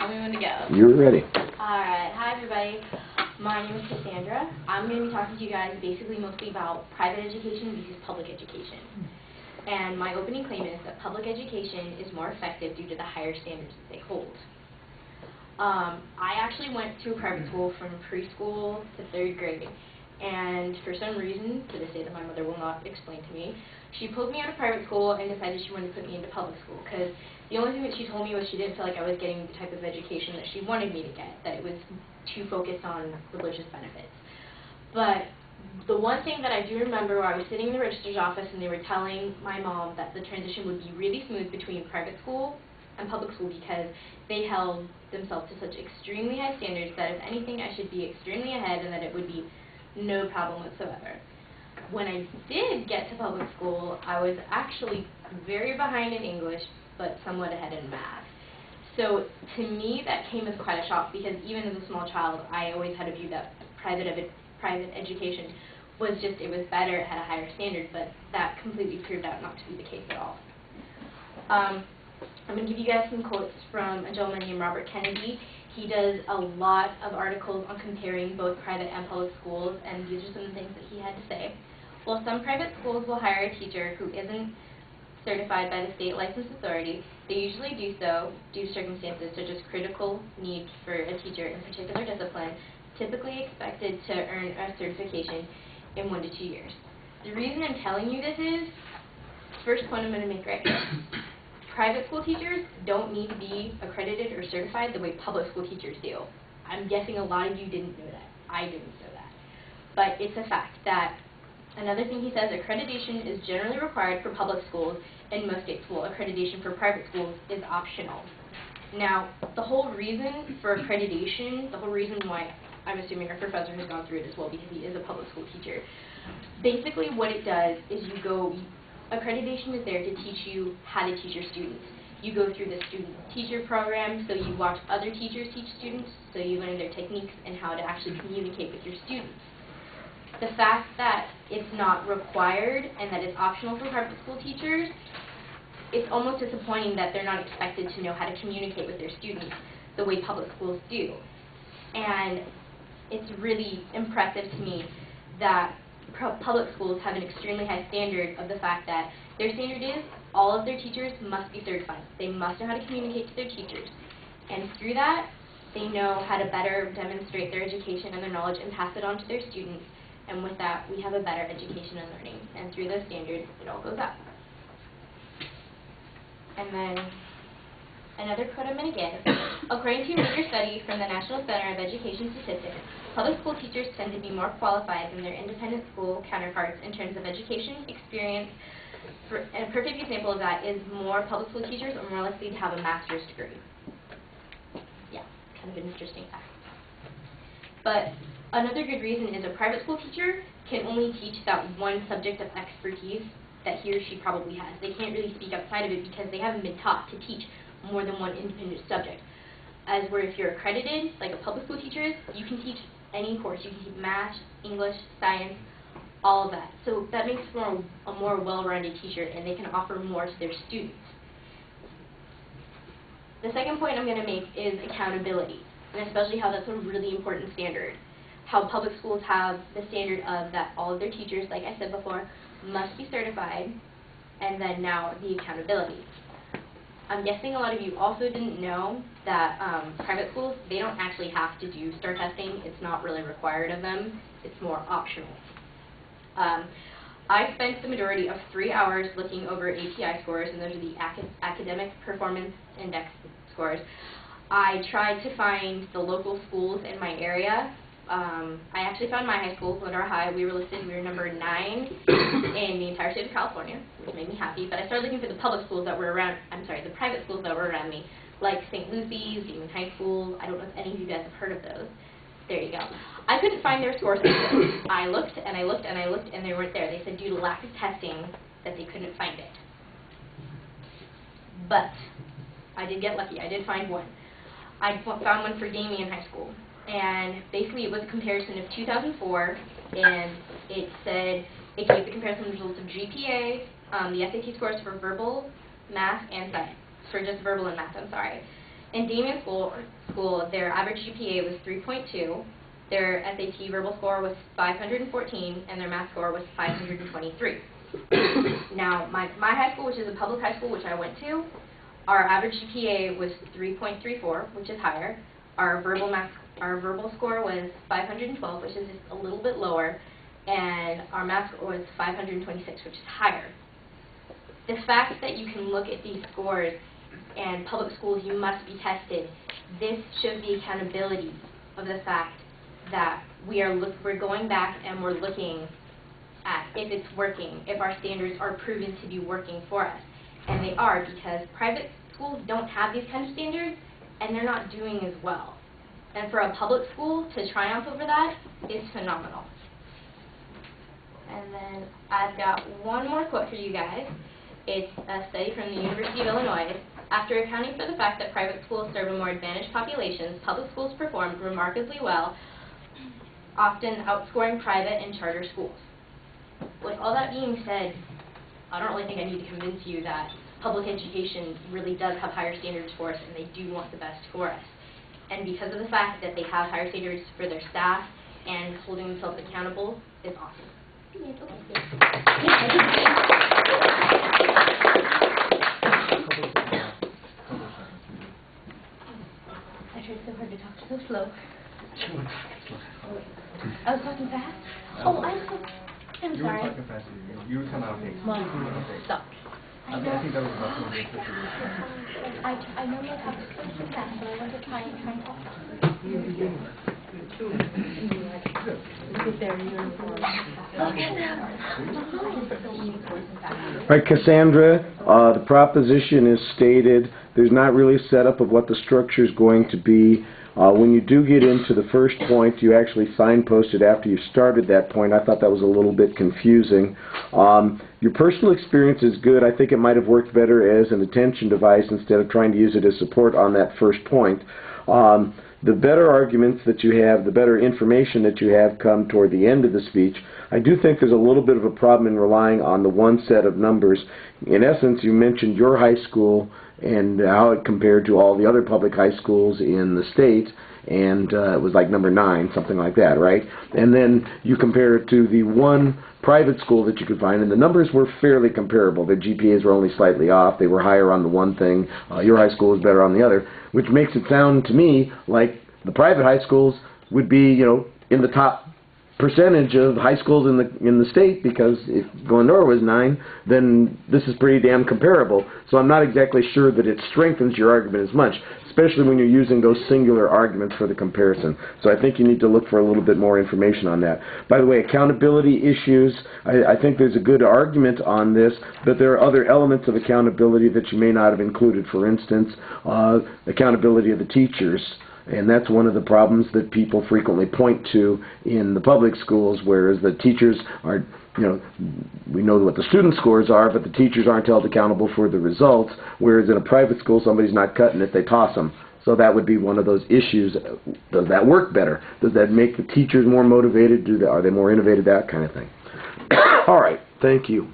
tell me when to go. You're ready. Alright, hi everybody. My name is Kassandra. I'm going to be talking to you guys basically mostly about private education versus public education. And my opening claim is that public education is more effective due to the higher standards that they hold. I actually went to a private school from preschool to 3rd grade. And for some reason, to this day that my mother will not explain to me, she pulled me out of private school and decided she wanted to put me into public school, because the only thing that she told me was she didn't feel like I was getting the type of education that she wanted me to get, that it was too focused on religious benefits. But the one thing that I do remember, where I was sitting in the registrar's office and they were telling my mom that the transition would be really smooth between private school and public school, because they held themselves to such extremely high standards that if anything I should be extremely ahead and that it would be no problem whatsoever. When I did get to public school, I was actually very behind in English, but somewhat ahead in math. So to me, that came as quite a shock, because even as a small child, I always had a view that private education was just, it was better, it had a higher standard, but that completely proved out not to be the case at all. I'm going to give you guys some quotes from a gentleman named Robert Kennedy. He does a lot of articles on comparing both private and public schools, and these are some of the things that he had to say. While some private schools will hire a teacher who isn't certified by the state licensed authority, they usually do so due to circumstances such as critical need for a teacher in particular discipline, typically expected to earn a certification in 1 to 2 years. The reason I'm telling you this is, first point I'm going to make right here. Private school teachers don't need to be accredited or certified the way public school teachers do. I'm guessing a lot of you didn't know that. I didn't know that. But it's a fact that, another thing he says, accreditation is generally required for public schools in most states, while accreditation for private schools is optional. Now, the whole reason for accreditation, the whole reason why, I'm assuming our professor has gone through it as well because he is a public school teacher, basically what it does is accreditation is there to teach you how to teach your students. You go through the student-teacher program, so you watch other teachers teach students, so you learn their techniques and how to actually communicate with your students. The fact that it's not required and that it's optional for private school teachers, it's almost disappointing that they're not expected to know how to communicate with their students the way public schools do. And it's really impressive to me that public schools have an extremely high standard of the fact that their standard is all of their teachers must be certified. They must know how to communicate to their teachers. And through that, they know how to better demonstrate their education and their knowledge and pass it on to their students. And with that, we have a better education and learning. And through those standards, it all goes up. And then another quote I'm going to give. According to a major study from the National Center of Education Statistics, public school teachers tend to be more qualified than their independent school counterparts in terms of education, experience. And a perfect example of that is more public school teachers are more likely to have a master's degree. Yeah, kind of an interesting fact. But another good reason is a private school teacher can only teach that one subject of expertise that he or she probably has. They can't really speak outside of it because they haven't been taught to teach more than one independent subject. As where if you're accredited, like a public school teacher is, you can teach any course. You can teach math, English, science, all of that. So that makes for a more well-rounded teacher, and they can offer more to their students. The second point I'm going to make is accountability, and especially how that's a really important standard. How public schools have the standard of that all of their teachers, like I said before, must be certified, and then now the accountability. I'm guessing a lot of you also didn't know that private schools, they don't actually have to do STAR testing. It's not really required of them. It's more optional. I spent the majority of 3 hours looking over API scores, and those are the Academic Performance Index scores. I tried to find the local schools in my area. I actually found my high school, Glendora High. We were listed, we were number 9 in the entire state of California, which made me happy. But I started looking for the public schools that were around, the private schools that were around me, like St. Lucy's, Demon High School. I don't know if any of you guys have heard of those. There you go. I couldn't find their scores. I looked and I looked and I looked, and they weren't there. They said due to lack of testing that they couldn't find it. But I did get lucky. I did find one. I found one for Damien High School. And basically it was a comparison of 2004, and it said it gave the comparison results of GPA, the SAT scores for verbal, math, and science. For just verbal and math, I'm sorry. In Damien School, their average GPA was 3.2, their SAT verbal score was 514, and their math score was 523. Now, my high school, which is a public high school, which I went to, our average GPA was 3.34, which is higher. Our verbal score was 512, which is just a little bit lower, and our math score was 526, which is higher. The fact that you can look at these scores, and public schools, you must be tested, this shows the accountability of the fact that we're going back and we're looking at if it's working, if our standards are proven to be working for us. And they are, because private schools don't have these kind of standards, and they're not doing as well. And for a public school to triumph over that is phenomenal. And then I've got one more quote for you guys. It's a study from the University of Illinois. After accounting for the fact that private schools serve a more advantaged populations, public schools performed remarkably well, often outscoring private and charter schools. With all that being said, I don't really think I need to convince you that public education really does have higher standards for us, and they do want the best for us. And because of the fact that they have higher standards for their staff and holding themselves accountable is awesome. I tried so hard to talk so slow. I was talking fast? Oh, I'm sorry. You were talking fast. You were kind of okay. Well, stop. I think that was about 2 minutes. I know you have to speak fast, but I want to try and talk All right, Cassandra, the proposition is stated. There's not really a setup of what the structure is going to be. When you do get into the first point, you actually signposted after you started that point. I thought that was a little bit confusing. Your personal experience is good. I think it might have worked better as an attention device instead of trying to use it as support on that first point. The better arguments that you have, the better information that you have come toward the end of the speech. I do think there's a little bit of a problem in relying on the one set of numbers. In essence, you mentioned your high school and how it compared to all the other public high schools in the state, and it was like number 9, something like that, right? And then you compare it to the one private school that you could find, and the numbers were fairly comparable. Their GPAs were only slightly off. They were higher on the one thing. Your high school was better on the other, which makes it sound to me like the private high schools would be, you know, in the top percentage of high schools in the state, because if Glenora was 9, then this is pretty damn comparable. So I'm not exactly sure that it strengthens your argument as much, especially when you're using those singular arguments for the comparison. So I think you need to look for a little bit more information on that. By the way, accountability issues, I think there's a good argument on this, but there are other elements of accountability that you may not have included. For instance, accountability of the teachers. And that's one of the problems that people frequently point to in the public schools, whereas the teachers are, you know, we know what the student scores are, but the teachers aren't held accountable for the results, whereas in a private school, somebody's not cutting it, they toss them. So that would be one of those issues. Does that work better? Does that make the teachers more motivated? Are they more innovative? That kind of thing. All right. Thank you.